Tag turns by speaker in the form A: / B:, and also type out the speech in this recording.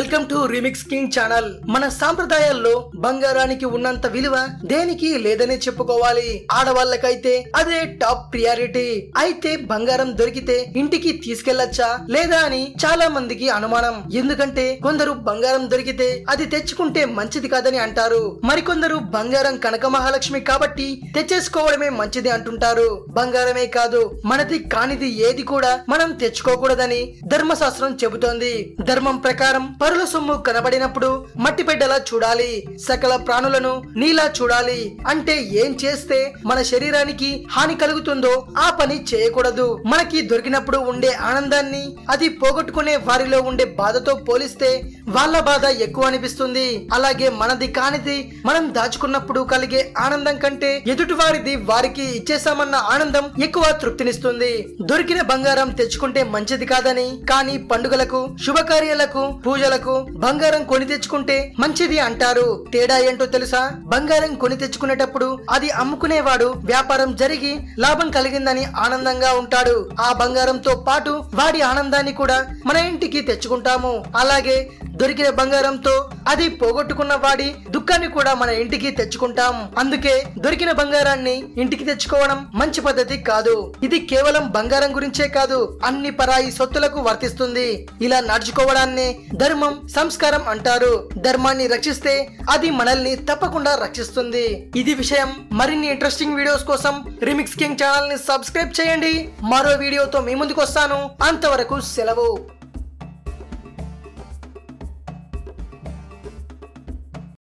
A: Welcome to remix king channel. మన సాంప్రదాయాల్లో బంగారానికి ఉన్నంత విలువ దేనికి లేదనే చెప్పుకోవాలి. ఆడవాళ్ళకైతే అదే టాప్ ప్రియారిటీ. అయితే బంగారం దొరికితే ఇంటికి తీసుకెళ్లొచ్చా లేదా అని చాలా మందికి అనుమానం. ఎందుకంటే కొందరు బంగారం దొరికితే అది తెచ్చుకుంటే మంచిది కాదని అంటారు. మరికొందరు బంగారం కనక మహాలక్ష్మి కాబట్టి తెచ్చేసుకోవడమే మంచిది అంటుంటారు. బంగారమే కాదు, మనది కానిది ఏది కూడా మనం తెచ్చుకోకూడదని ధర్మశాస్త్రం చెబుతోంది. ధర్మం ప్రకారం పరుల సొమ్ము కనబడినప్పుడు మట్టి బిడ్డలా చూడాలి, సకల ప్రాణులను నీలా చూడాలి. అంటే ఏం చేస్తే మన శరీరానికి హాని కలుగుతుందో ఆ పని చేయకూడదు. మనకి దొరికినప్పుడు ఉండే ఆనందాన్ని అది పోగొట్టుకునే వారిలో ఉండే బాధతో పోలిస్తే వాళ్ళ బాధ ఎక్కువ అనిపిస్తుంది. అలాగే మనది కానిది మనం దాచుకున్నప్పుడు కలిగే ఆనందం కంటే ఎదుటి వారిది వారికి ఇచ్చేసామన్న ఆనందం ఎక్కువ తృప్తినిస్తుంది. దొరికిన బంగారం తెచ్చుకుంటే మంచిది కాదని, కానీ పండుగలకు శుభకార్యాలకు పూజలకు బంగారం కొని తెచ్చుకుంటే మంచిది అంటారు. తేడా ఏంటో తెలుసా? బంగారం కొని తెచ్చుకునేటప్పుడు అది అమ్ముకునేవాడు వ్యాపారం జరిగి లాభం కలిగిందని ఆనందంగా ఉంటాడు. ఆ బంగారంతో పాటు వాడి ఆనందాన్ని కూడా మన ఇంటికి తెచ్చుకుంటాము. అలాగే దొరికిన బంగారంతో అది పోగొట్టుకున్న వాడి దుఃఖాన్ని కూడా మన ఇంటికి తెచ్చుకుంటాం. అందుకే దొరికిన బంగారాన్ని ఇంటికి తెచ్చుకోవడం మంచి పద్ధతి కాదు. ఇది కేవలం బంగారం గురించే కాదు, అన్ని పరాయి సొత్తులకు వర్తిస్తుంది. ఇలా నడుచుకోవడాన్ని ధర్మం, సంస్కారం అంటారు. ధర్మాన్ని రక్షిస్తే అది మనల్ని తప్పకుండా రక్షిస్తుంది. ఇది విషయం. మరిన్ని ఇంట్రెస్టింగ్ వీడియోస్ కోసం రీమిక్స్ కింగ్ ఛానల్ ని సబ్స్క్రైబ్ చేయండి. మరో వీడియోతో మీ ముందుకు వస్తాను. అంతవరకు సెలవు.